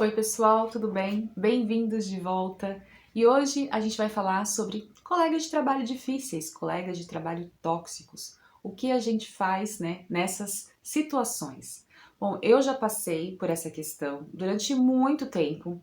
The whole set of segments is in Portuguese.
Oi pessoal, tudo bem? Bem-vindos de volta. E hoje a gente vai falar sobre colegas de trabalho difíceis, colegas de trabalho tóxicos. O que a gente faz, né, nessas situações? Bom, eu já passei por essa questão durante muito tempo.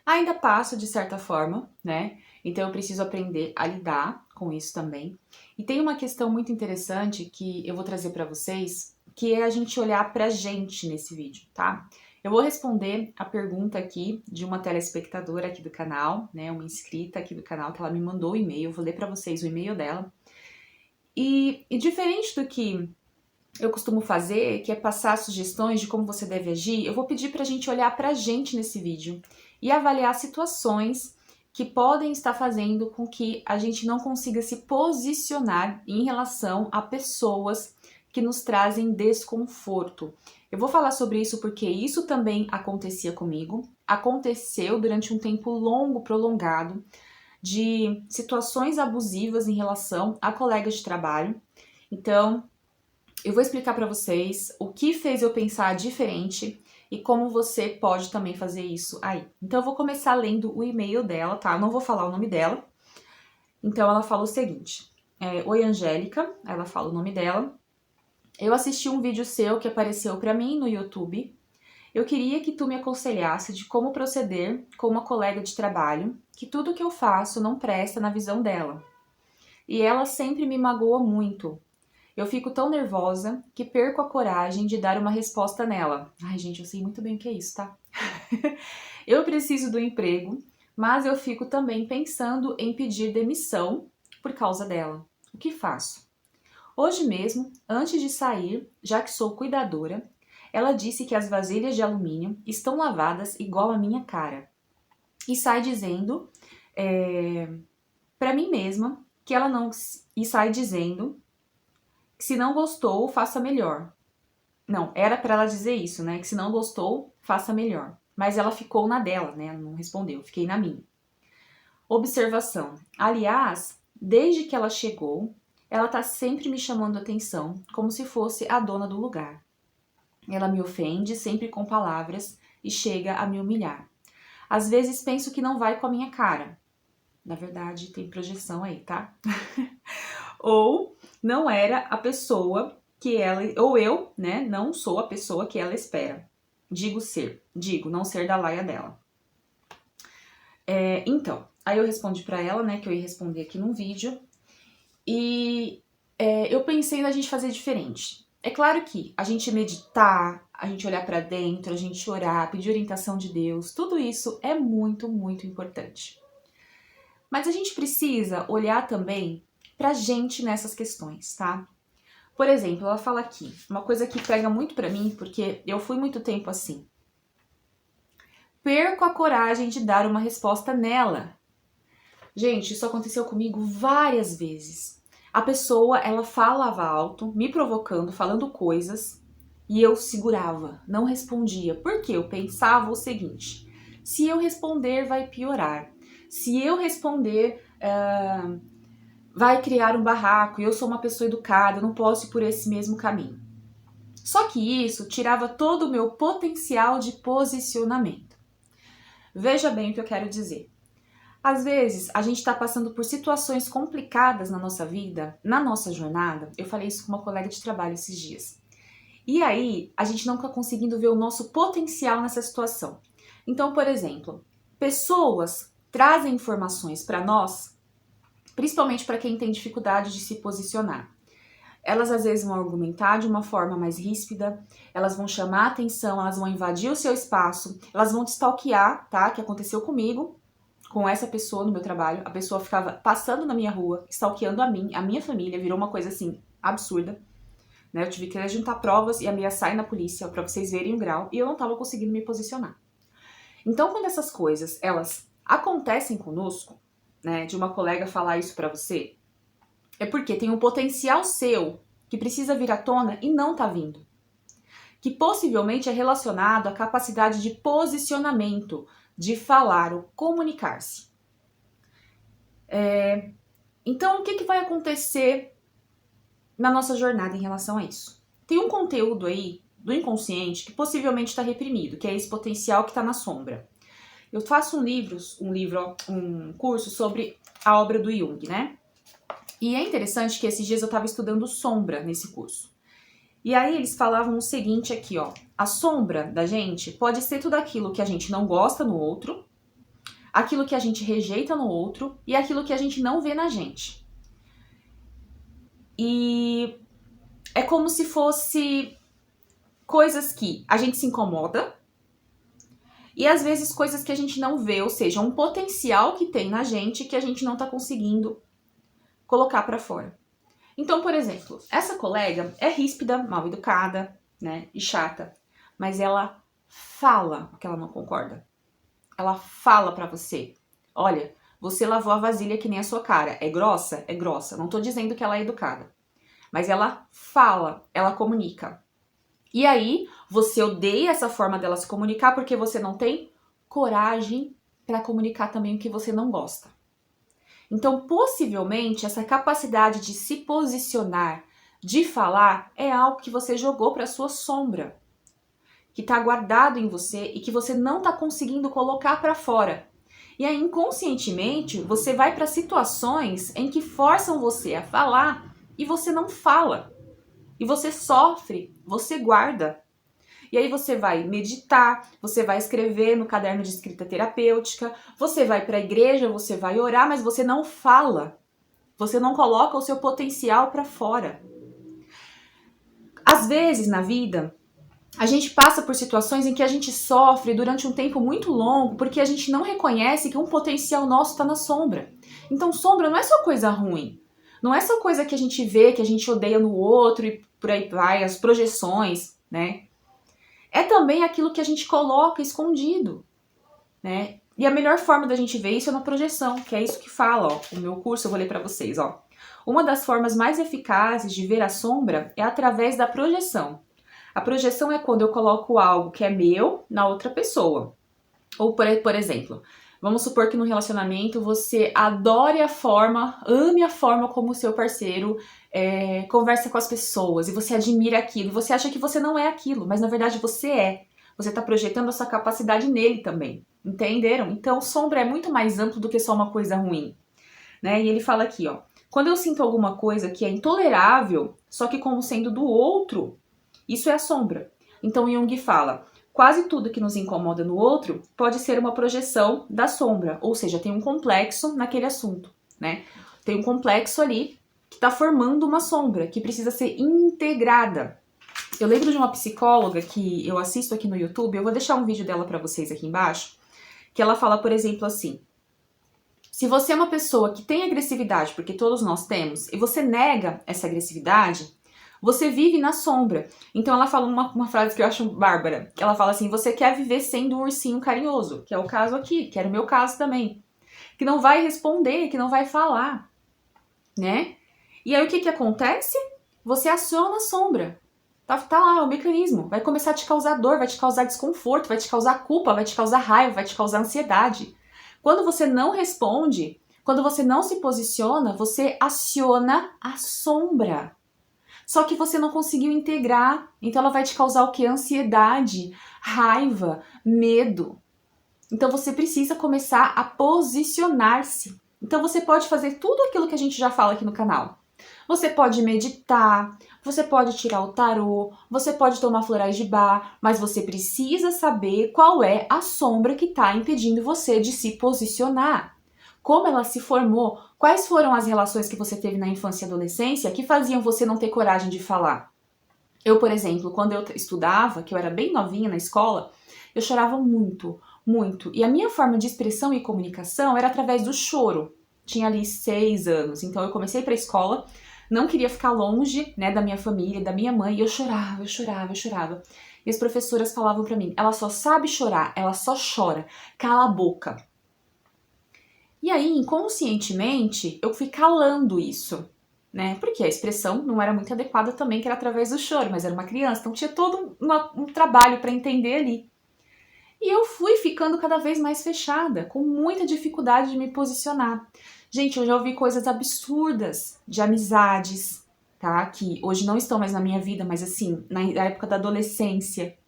Ainda passo de certa forma, né? Então eu preciso aprender a lidar com isso também. E tem uma questão muito interessante que eu vou trazer para vocês, que é a gente olhar pra gente nesse vídeo, tá? Eu vou responder a pergunta aqui de uma telespectadora aqui do canal, né, uma inscrita aqui do canal que ela me mandou o e-mail, eu vou ler para vocês o e-mail dela. E diferente do que eu costumo fazer, que é passar sugestões de como você deve agir, eu vou pedir pra gente olhar pra gente nesse vídeo e avaliar situações que podem estar fazendo com que a gente não consiga se posicionar em relação a pessoas que nos trazem desconforto. Eu vou falar sobre isso porque isso também acontecia comigo, aconteceu durante um tempo longo, prolongado, de situações abusivas em relação a colegas de trabalho. Então, eu vou explicar para vocês o que fez eu pensar diferente e como você pode também fazer isso aí. Então eu vou começar lendo o e-mail dela, tá? Eu não vou falar o nome dela. Então ela fala o seguinte: Oi Angélica, ela fala o nome dela. Eu assisti um vídeo seu que apareceu para mim no YouTube. Eu queria que tu me aconselhasse de como proceder com uma colega de trabalho, que tudo que eu faço não presta na visão dela. E ela sempre me magoa muito. Eu fico tão nervosa que perco a coragem de dar uma resposta nela. Ai, gente, eu sei muito bem o que é isso, tá? Eu preciso do emprego, mas eu fico também pensando em pedir demissão por causa dela. O que faço? Hoje mesmo, antes de sair, já que sou cuidadora, ela disse que as vasilhas de alumínio estão lavadas igual a minha cara. E sai dizendo para mim mesma que ela não. E sai dizendo que se não gostou, faça melhor. Não, era para ela dizer isso, né? Que se não gostou, faça melhor. Mas ela ficou na dela, né? Não respondeu, fiquei na minha. Observação. Aliás, desde que ela chegou, ela tá sempre me chamando atenção, como se fosse a dona do lugar. Ela me ofende sempre com palavras e chega a me humilhar. Às vezes penso que não vai com a minha cara. Na verdade, tem projeção aí, tá? Ou não era a pessoa que ela, ou eu, né, não sou a pessoa que ela espera. Digo não ser da laia dela. Então, aí eu respondi pra ela, né, que eu ia responder aqui num vídeo, e eu pensei na gente fazer diferente. É claro que a gente meditar, a gente olhar pra dentro, a gente orar, pedir orientação de Deus, tudo isso é muito, muito importante. Mas a gente precisa olhar também pra gente nessas questões, tá? Por exemplo, ela fala aqui, uma coisa que pega muito pra mim, porque eu fui muito tempo assim. Perco a coragem de dar uma resposta nela. Gente, isso aconteceu comigo várias vezes. A pessoa, ela falava alto, me provocando, falando coisas, e eu segurava, não respondia. Porque eu pensava o seguinte: se eu responder, vai piorar. Se eu responder, vai criar um barraco, e eu sou uma pessoa educada, eu não posso ir por esse mesmo caminho. Só que isso tirava todo o meu potencial de posicionamento. Veja bem o que eu quero dizer. Às vezes, a gente está passando por situações complicadas na nossa vida, na nossa jornada. Eu falei isso com uma colega de trabalho esses dias. E aí, a gente não está conseguindo ver o nosso potencial nessa situação. Então, por exemplo, pessoas trazem informações para nós, principalmente para quem tem dificuldade de se posicionar. Elas às vezes vão argumentar de uma forma mais ríspida, elas vão chamar a atenção, elas vão invadir o seu espaço, elas vão te stalkear, tá? Que aconteceu comigo, com essa pessoa no meu trabalho. A pessoa ficava passando na minha rua, stalkeando a minha família, virou uma coisa assim, absurda. Né? Eu tive que juntar provas e ameaçar na polícia pra vocês verem o grau, e eu não tava conseguindo me posicionar. Então, quando essas coisas, elas acontecem conosco, né, de uma colega falar isso pra você, é porque tem um potencial seu que precisa vir à tona e não tá vindo. Que possivelmente é relacionado à capacidade de posicionamento, de falar ou comunicar-se. Então, o que vai acontecer na nossa jornada em relação a isso? Tem um conteúdo aí do inconsciente que possivelmente está reprimido, que é esse potencial que está na sombra. Eu faço um curso sobre a obra do Jung, né? E é interessante que esses dias eu estava estudando sombra nesse curso. E aí eles falavam o seguinte aqui, ó. A sombra da gente pode ser tudo aquilo que a gente não gosta no outro, aquilo que a gente rejeita no outro e aquilo que a gente não vê na gente. E é como se fosse coisas que a gente se incomoda e às vezes coisas que a gente não vê, ou seja, um potencial que tem na gente que a gente não tá conseguindo colocar pra fora. Então, por exemplo, essa colega é ríspida, mal educada, né, e chata, mas ela fala que ela não concorda. Ela fala pra você, olha, você lavou a vasilha que nem a sua cara, é grossa? É grossa. Não tô dizendo que ela é educada, mas ela fala, ela comunica. E aí, você odeia essa forma dela se comunicar porque você não tem coragem pra comunicar também o que você não gosta. Então, possivelmente, essa capacidade de se posicionar, de falar, é algo que você jogou para sua sombra, que está guardado em você e que você não está conseguindo colocar para fora. E aí, inconscientemente, você vai para situações em que forçam você a falar e você não fala. E você sofre, você guarda. E aí você vai meditar, você vai escrever no caderno de escrita terapêutica, você vai para a igreja, você vai orar, mas você não fala. Você não coloca o seu potencial para fora. Às vezes na vida, a gente passa por situações em que a gente sofre durante um tempo muito longo porque a gente não reconhece que um potencial nosso está na sombra. Então sombra não é só coisa ruim. Não é só coisa que a gente vê, que a gente odeia no outro e por aí vai, as projeções, né? É também aquilo que a gente coloca escondido, né? E a melhor forma da gente ver isso é na projeção, que é isso que fala, ó. O meu curso eu vou ler para vocês, ó. Uma das formas mais eficazes de ver a sombra é através da projeção. A projeção é quando eu coloco algo que é meu na outra pessoa. Ou, por exemplo, vamos supor que no relacionamento você ame a forma como o seu parceiro conversa com as pessoas, e você admira aquilo, e você acha que você não é aquilo, mas na verdade você é. Você está projetando a sua capacidade nele também. Entenderam? Então, sombra é muito mais amplo do que só uma coisa ruim, né? E ele fala aqui, ó. Quando eu sinto alguma coisa que é intolerável, só que como sendo do outro, isso é a sombra. Então, Jung fala, quase tudo que nos incomoda no outro pode ser uma projeção da sombra, ou seja, tem um complexo naquele assunto, né? Tem um complexo ali que está formando uma sombra, que precisa ser integrada. Eu lembro de uma psicóloga que eu assisto aqui no YouTube, eu vou deixar um vídeo dela para vocês aqui embaixo, que ela fala, por exemplo, assim, se você é uma pessoa que tem agressividade, porque todos nós temos, e você nega essa agressividade, você vive na sombra. Então ela fala uma frase que eu acho bárbara. Ela fala assim, você quer viver sendo um ursinho carinhoso, que é o caso aqui, que era o meu caso também. Que não vai responder, que não vai falar, né? E aí o que acontece? Você aciona a sombra. Tá lá, o mecanismo. Vai começar a te causar dor, vai te causar desconforto, vai te causar culpa, vai te causar raiva, vai te causar ansiedade. Quando você não responde, quando você não se posiciona, você aciona a sombra. Só que você não conseguiu integrar, então ela vai te causar o quê? Ansiedade, raiva, medo. Então você precisa começar a posicionar-se. Então você pode fazer tudo aquilo que a gente já fala aqui no canal. Você pode meditar, você pode tirar o tarô, você pode tomar florais de bar, mas você precisa saber qual é a sombra que está impedindo você de se posicionar. Como ela se formou, quais foram as relações que você teve na infância e adolescência que faziam você não ter coragem de falar? Eu, por exemplo, quando eu estudava, que eu era bem novinha na escola, eu chorava muito, muito. E a minha forma de expressão e comunicação era através do choro. Tinha ali 6 anos, então eu comecei para a escola, não queria ficar longe, né, da minha família, da minha mãe, e eu chorava, eu chorava, eu chorava. E as professoras falavam para mim, ela só sabe chorar, ela só chora, cala a boca. E aí, inconscientemente, eu fui calando isso, né? Porque a expressão não era muito adequada também, que era através do choro, mas era uma criança, então tinha todo um trabalho para entender ali. E eu fui ficando cada vez mais fechada, com muita dificuldade de me posicionar. Gente, eu já ouvi coisas absurdas de amizades, tá? Que hoje não estão mais na minha vida, mas assim, na época da adolescência.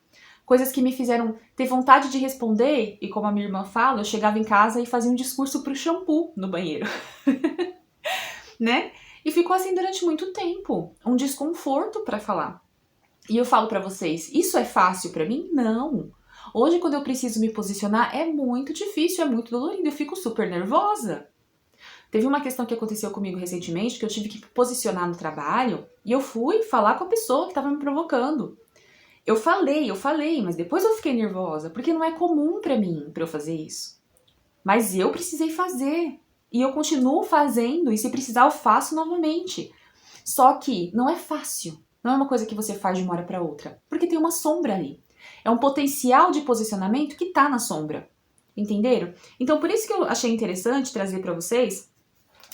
Coisas que me fizeram ter vontade de responder, e como a minha irmã fala, eu chegava em casa e fazia um discurso pro shampoo no banheiro, né? E ficou assim durante muito tempo, um desconforto pra falar. E eu falo pra vocês, isso é fácil pra mim? Não. Hoje, quando eu preciso me posicionar, é muito difícil, é muito dolorido, eu fico super nervosa. Teve uma questão que aconteceu comigo recentemente, que eu tive que me posicionar no trabalho, e eu fui falar com a pessoa que estava me provocando. Eu falei, mas depois eu fiquei nervosa, porque não é comum pra mim, pra eu fazer isso. Mas eu precisei fazer, e eu continuo fazendo, e se precisar eu faço novamente. Só que não é fácil, não é uma coisa que você faz de uma hora pra outra, porque tem uma sombra ali. É um potencial de posicionamento que tá na sombra. Entenderam? Então por isso que eu achei interessante trazer pra vocês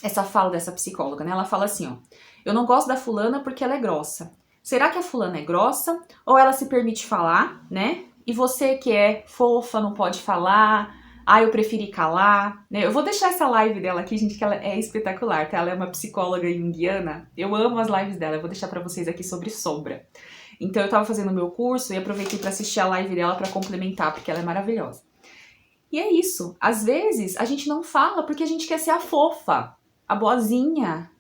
essa fala dessa psicóloga, né? Ela fala assim, ó, eu não gosto da fulana porque ela é grossa. Será que a fulana é grossa? Ou ela se permite falar, né? E você que é fofa, não pode falar, eu preferi calar, né? Eu vou deixar essa live dela aqui, gente, que ela é espetacular, tá? Ela é uma psicóloga junguiana, eu amo as lives dela, eu vou deixar pra vocês aqui sobre sombra. Então eu tava fazendo o meu curso e aproveitei pra assistir a live dela pra complementar, porque ela é maravilhosa. E é isso, às vezes a gente não fala porque a gente quer ser a fofa, a boazinha,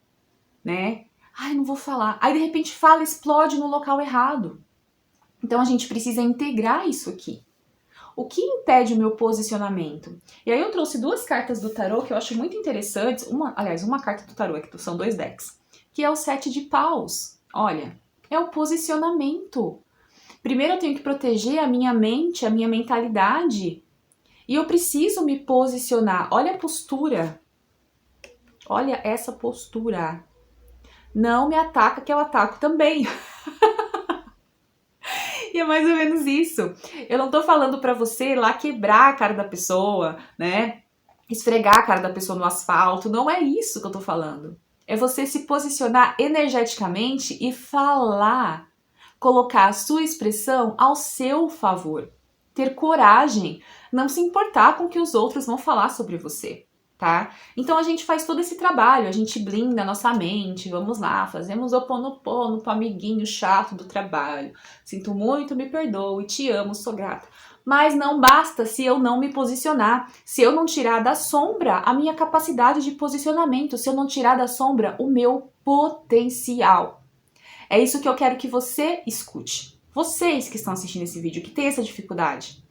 né? Ai, não vou falar. Aí de repente fala, explode no local errado. Então a gente precisa integrar isso aqui. O que impede o meu posicionamento? E aí eu trouxe duas cartas do tarô que eu acho muito interessantes. Uma carta do tarô, que são 2 decks, que é o 7 de paus. Olha, é o posicionamento. Primeiro eu tenho que proteger a minha mente, a minha mentalidade. E eu preciso me posicionar. Olha a postura. Olha essa postura. Não me ataca que eu ataco também. E é mais ou menos isso. Eu não tô falando pra você ir lá quebrar a cara da pessoa, né? Esfregar a cara da pessoa no asfalto. Não é isso que eu tô falando. É você se posicionar energeticamente e falar. Colocar a sua expressão ao seu favor. Ter coragem. Não se importar com o que os outros vão falar sobre você. Tá? Então a gente faz todo esse trabalho, a gente blinda a nossa mente, vamos lá, fazemos Ho'oponopono pro amiguinho chato do trabalho. Sinto muito, me perdoe, te amo, sou grata. Mas não basta se eu não me posicionar, se eu não tirar da sombra a minha capacidade de posicionamento, se eu não tirar da sombra o meu potencial. É isso que eu quero que você escute. Vocês que estão assistindo esse vídeo, que tem essa dificuldade.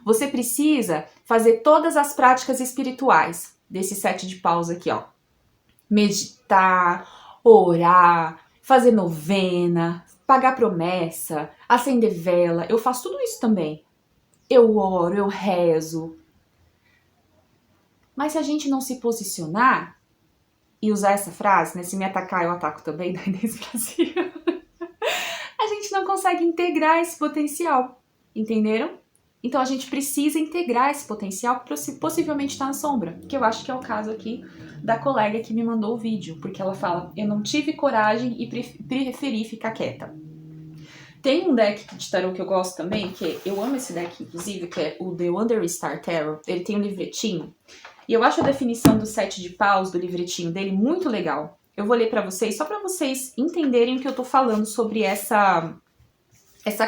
Você precisa fazer todas as práticas espirituais desse 7 de paus aqui, ó. Meditar, orar, fazer novena, pagar promessa, acender vela. Eu faço tudo isso também. Eu oro, eu rezo. Mas se a gente não se posicionar e usar essa frase, né? Se me atacar, eu ataco também, nesse Brasil. A gente não consegue integrar esse potencial. Entenderam? Então a gente precisa integrar esse potencial que possivelmente está na sombra, que eu acho que é o caso aqui da colega que me mandou o vídeo, porque ela fala, eu não tive coragem e preferi ficar quieta. Tem um deck de tarô que eu gosto também, eu amo esse deck, inclusive, que é o The Wonder Star Tarot. Ele tem um livretinho, e eu acho a definição do 7 de paus, do livretinho dele, muito legal. Eu vou ler pra vocês, só pra vocês entenderem o que eu tô falando sobre essa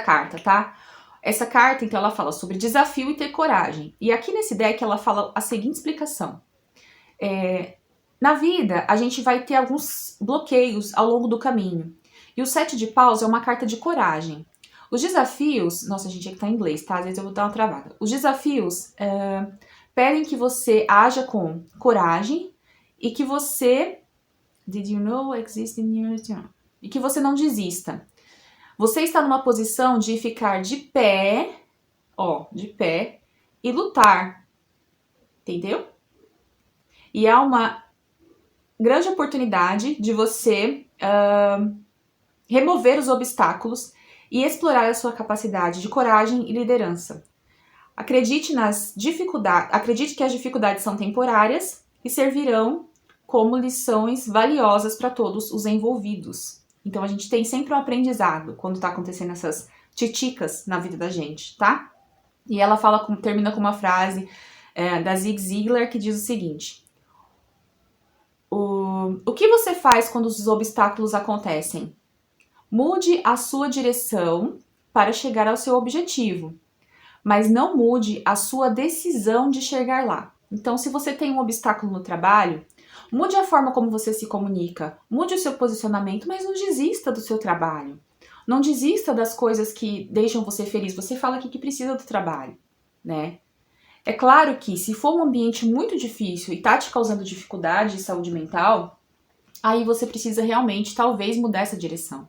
carta, tá? Essa carta, então, ela fala sobre desafio e ter coragem. E aqui nesse deck ela fala a seguinte explicação. Na vida, a gente vai ter alguns bloqueios ao longo do caminho. E o 7 de paus é uma carta de coragem. Os desafios... Nossa, gente, aqui tá em inglês, tá? Às vezes eu vou dar uma travada. Os desafios pedem que você haja com coragem e que você... Did you know exist in your... E que você não desista. Você está numa posição de ficar de pé, ó, de pé, e lutar, entendeu? E há uma grande oportunidade de você remover os obstáculos e explorar a sua capacidade de coragem e liderança. Acredite nas dificuldades, acredite que as dificuldades são temporárias e servirão como lições valiosas para todos os envolvidos. Então a gente tem sempre um aprendizado quando tá acontecendo essas titicas na vida da gente, tá? E ela termina com uma frase da Zig Ziglar que diz o seguinte: O que você faz quando os obstáculos acontecem? Mude a sua direção para chegar ao seu objetivo, mas não mude a sua decisão de chegar lá. Então, se você tem um obstáculo no trabalho, mude a forma como você se comunica, mude o seu posicionamento, mas não desista do seu trabalho. Não desista das coisas que deixam você feliz. Você fala aqui que precisa do trabalho, né? É claro que se for um ambiente muito difícil e tá te causando dificuldade de saúde mental, aí você precisa realmente, talvez, mudar essa direção.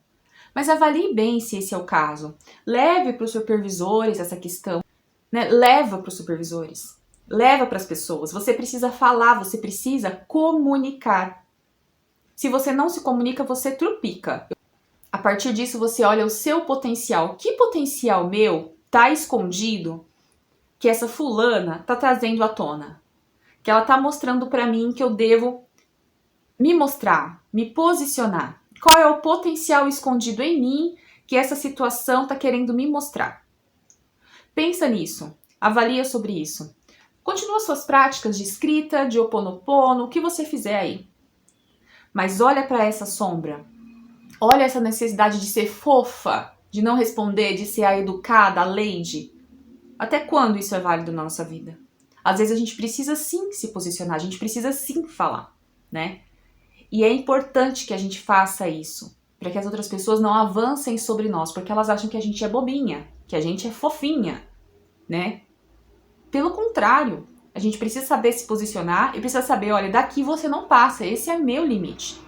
Mas avalie bem se esse é o caso. Leve para os supervisores essa questão, né? Leva para os supervisores. Leva para as pessoas. Você precisa falar, você precisa comunicar. Se você não se comunica, você trupica. A partir disso, você olha o seu potencial. Que potencial meu tá escondido que essa fulana tá trazendo à tona? Que ela tá mostrando para mim que eu devo me mostrar, me posicionar. Qual é o potencial escondido em mim que essa situação tá querendo me mostrar? Pensa nisso. Avalia sobre isso. Continua suas práticas de escrita, de Ho'oponopono, o que você fizer aí. Mas olha para essa sombra. Olha essa necessidade de ser fofa, de não responder, de ser a educada, a lady. Até quando isso é válido na nossa vida? Às vezes a gente precisa sim se posicionar, a gente precisa sim falar, né? E é importante que a gente faça isso, para que as outras pessoas não avancem sobre nós, porque elas acham que a gente é bobinha, que a gente é fofinha, né? Pelo contrário, a gente precisa saber se posicionar e precisa saber, olha, daqui você não passa, esse é meu limite.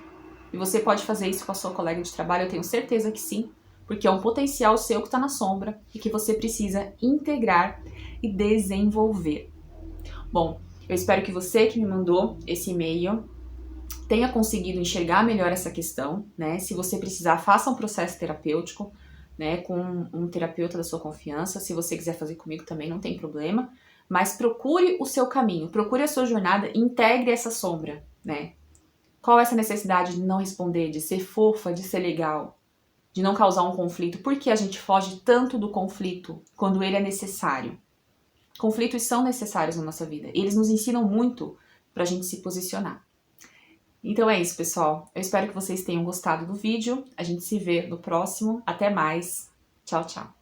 E você pode fazer isso com a sua colega de trabalho, eu tenho certeza que sim, porque é um potencial seu que está na sombra e que você precisa integrar e desenvolver. Bom, eu espero que você que me mandou esse e-mail tenha conseguido enxergar melhor essa questão, né? Se você precisar, faça um processo terapêutico, né, com um terapeuta da sua confiança. Se você quiser fazer comigo também, não tem problema. Mas procure o seu caminho, procure a sua jornada, integre essa sombra, né? Qual é essa necessidade de não responder, de ser fofa, de ser legal, de não causar um conflito? Por que a gente foge tanto do conflito quando ele é necessário? Conflitos são necessários na nossa vida. Eles nos ensinam muito pra gente se posicionar. Então é isso, pessoal. Eu espero que vocês tenham gostado do vídeo. A gente se vê no próximo. Até mais. Tchau, tchau.